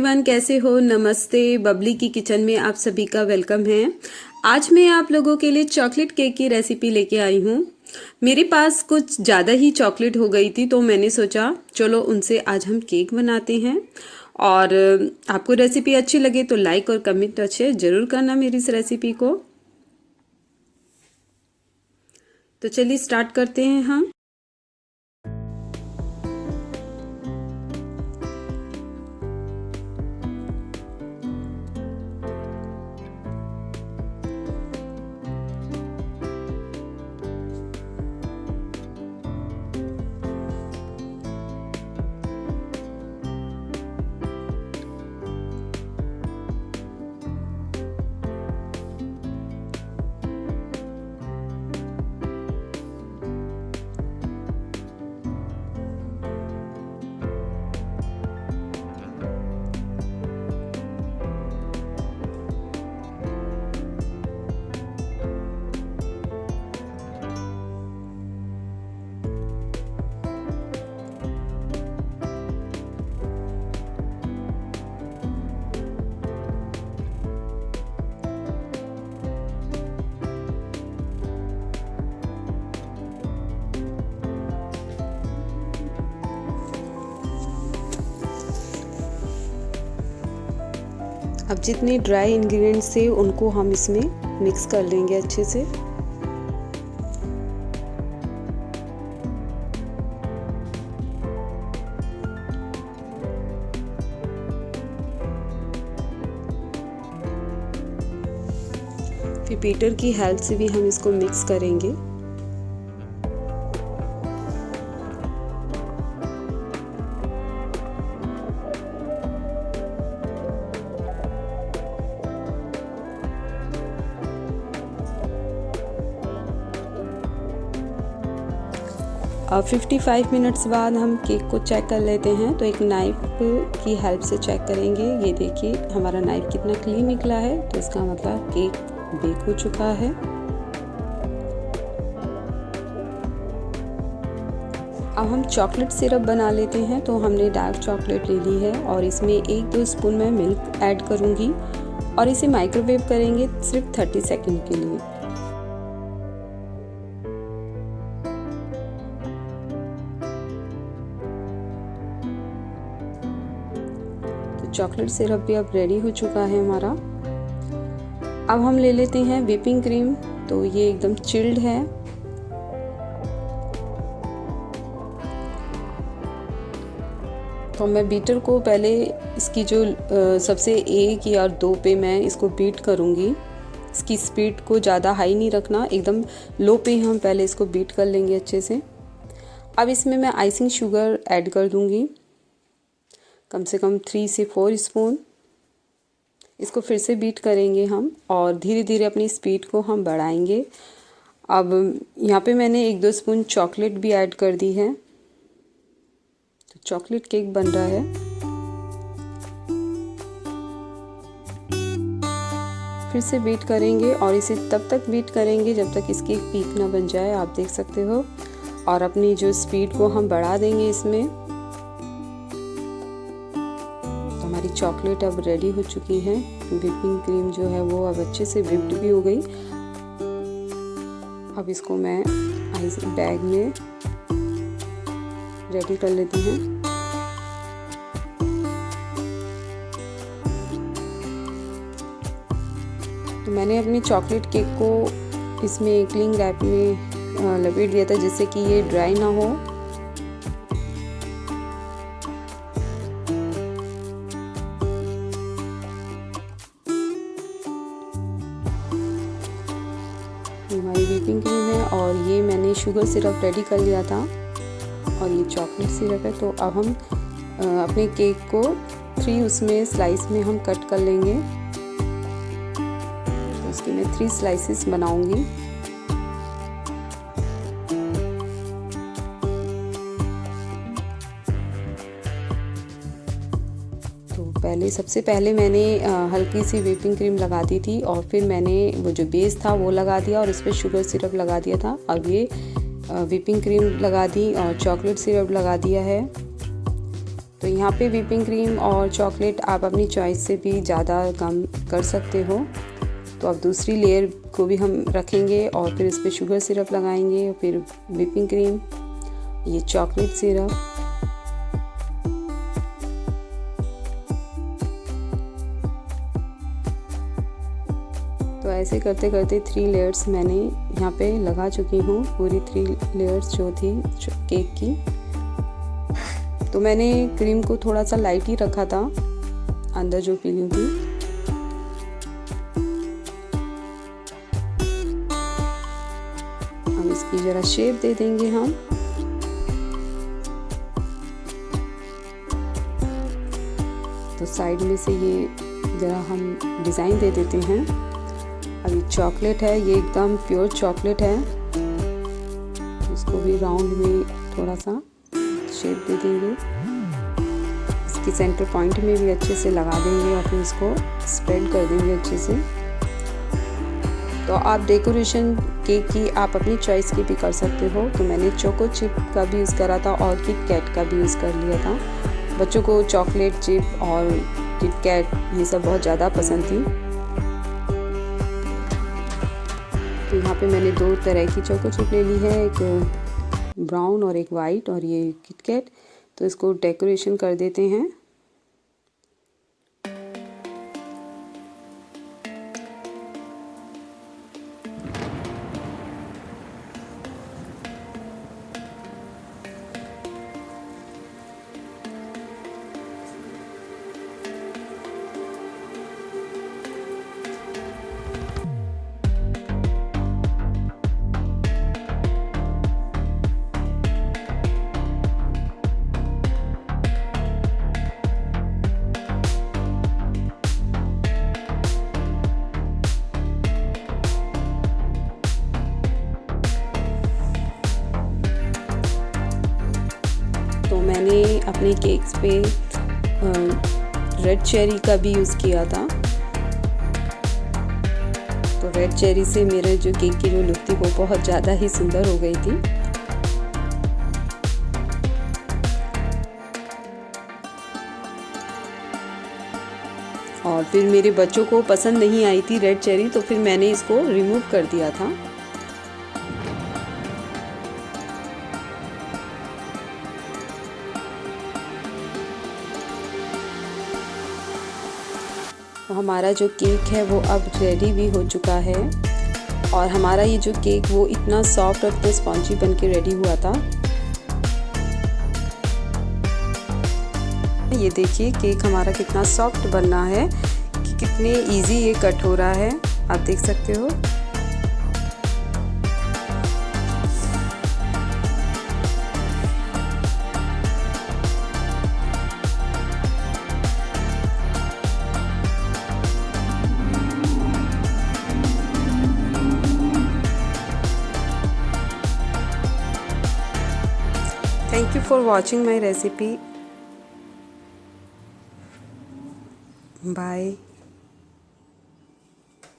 Everyone, कैसे हो? नमस्ते। बबली की किचन में आप सभी का वेलकम है। आज मैं आप लोगों के लिए चॉकलेट केक की रेसिपी लेके आई हूँ। मेरे पास कुछ ज़्यादा ही चॉकलेट हो गई थी तो मैंने सोचा चलो उनसे आज हम केक बनाते हैं। और आपको रेसिपी अच्छी लगे तो लाइक और कमेंट अच्छे ज़रूर करना मेरी इस रेसिपी को। तो चलिए स्टार्ट करते हैं हम। अब जितने ड्राई इंग्रेडिएंट्स थे उनको हम इसमें मिक्स कर लेंगे अच्छे से। फिर बीटर की हेल्प से भी हम इसको मिक्स करेंगे। अब 55 मिनट्स बाद हम केक को चेक कर लेते हैं। तो एक नाइफ की हेल्प से चेक करेंगे। ये देखिए हमारा नाइफ कितना क्लीन निकला है, तो इसका मतलब केक बेक हो चुका है। अब हम चॉकलेट सिरप बना लेते हैं। तो हमने डार्क चॉकलेट ले ली है और इसमें 1-2 स्पून मैं मिल्क ऐड करूँगी और इसे माइक्रोवेव करेंगे सिर्फ 30 सेकेंड के लिए। चॉकलेट सिरप भी अब रेडी हो चुका है हमारा। अब हम ले लेते हैं व्हिपिंग क्रीम। तो ये एकदम चिल्ड है। तो मैं बीटर को पहले इसकी जो सबसे 1 या 2 पे मैं इसको बीट करूँगी। इसकी स्पीड को ज़्यादा हाई नहीं रखना, एकदम लो पे हम पहले इसको बीट कर लेंगे अच्छे से। अब इसमें मैं आइसिंग शुगर ऐड कर दूँगी, कम से कम 3 से 4 स्पून। इसको फिर से बीट करेंगे हम और धीरे धीरे अपनी स्पीड को हम बढ़ाएंगे। अब यहाँ पे मैंने 1-2 स्पून चॉकलेट भी ऐड कर दी है। तो चॉकलेट केक बन रहा है। फिर से बीट करेंगे और इसे तब तक बीट करेंगे जब तक इसकी एक पीक ना बन जाए, आप देख सकते हो। और अपनी जो स्पीड को हम बढ़ा देंगे इसमें। हमारी चॉकलेट अब रेडी हो चुकी है। व्हिपिंग क्रीम जो है वो अब अच्छे से व्हिप्ड भी हो गई। अब इसको मैं आइस बैग में रेडी कर लेती हूँ। तो मैंने अपनी चॉकलेट केक को इसमें क्लिंग रैप में लपेट दिया था जिससे कि ये ड्राई ना हो। हमारी व्हिपिंग क्रीम है और ये मैंने शुगर सिरप रेडी कर लिया था और ये चॉकलेट सिरप है। तो अब हम अपने केक को 3 उसमें स्लाइस में हम कट कर लेंगे। तो उसके मैं 3 स्लाइसेस बनाऊंगी। सबसे पहले मैंने हल्की सी व्हिपिंग क्रीम लगा दी थी और फिर मैंने वो जो बेस था वो लगा दिया और इस पर शुगर सिरप लगा दिया था। अब ये व्हिपिंग क्रीम लगा दी और चॉकलेट सिरप लगा दिया है। तो यहाँ पे व्हिपिंग क्रीम और चॉकलेट आप अपनी चॉइस से भी ज़्यादा कम कर सकते हो। तो अब दूसरी लेयर को भी हम रखेंगे और फिर इस पर शुगर सिरप लगाएंगे, फिर व्हिपिंग क्रीम, ये चॉकलेट सिरप। तो ऐसे करते करते 3 लेयर्स मैंने यहाँ पे लगा चुकी हूँ, पूरी 3 लेयर्स जो थी केक की। तो मैंने क्रीम को थोड़ा सा लाइट ही रखा था अंदर जो फिलिंग थी। अब इसकी ज़रा शेप दे देंगे हम। तो साइड में से ये ज़रा हम डिज़ाइन दे देते हैं। अभी चॉकलेट है, ये एकदम प्योर चॉकलेट है। इसको भी राउंड में थोड़ा सा शेप दे देंगे, इसकी सेंटर पॉइंट में भी अच्छे से लगा देंगे और फिर इसको स्प्रेड कर देंगे अच्छे से। तो आप डेकोरेशन केक की आप अपनी चॉइस की भी कर सकते हो। तो मैंने चोको चिप का भी यूज़ करा था और किट कैट का भी यूज़ कर लिया था। बच्चों को चॉकलेट चिप और किट कैट ये सब बहुत ज़्यादा पसंद थी। तो यहाँ पे मैंने 2 तरह की चोको चिप ले ली है, एक ब्राउन और एक वाइट, और ये किट कैट। तो इसको डेकोरेशन कर देते हैं। तो मैंने अपने केक्स पे रेड चेरी का भी यूज़ किया था। तो रेड चेरी से मेरे जो केक की जो लुक थी वो बहुत ज़्यादा ही सुंदर हो गई थी। और फिर मेरे बच्चों को पसंद नहीं आई थी रेड चेरी, तो फिर मैंने इसको रिमूव कर दिया था। तो हमारा जो केक है वो अब रेडी भी हो चुका है। और हमारा ये जो केक वो इतना सॉफ्ट और इतना स्पॉन्जी बन के रेडी हुआ था। ये देखिए केक हमारा कितना सॉफ्ट बनना है, कि कितने इजी ये कट हो रहा है, आप देख सकते हो। Thank you for watching my recipe. Bye.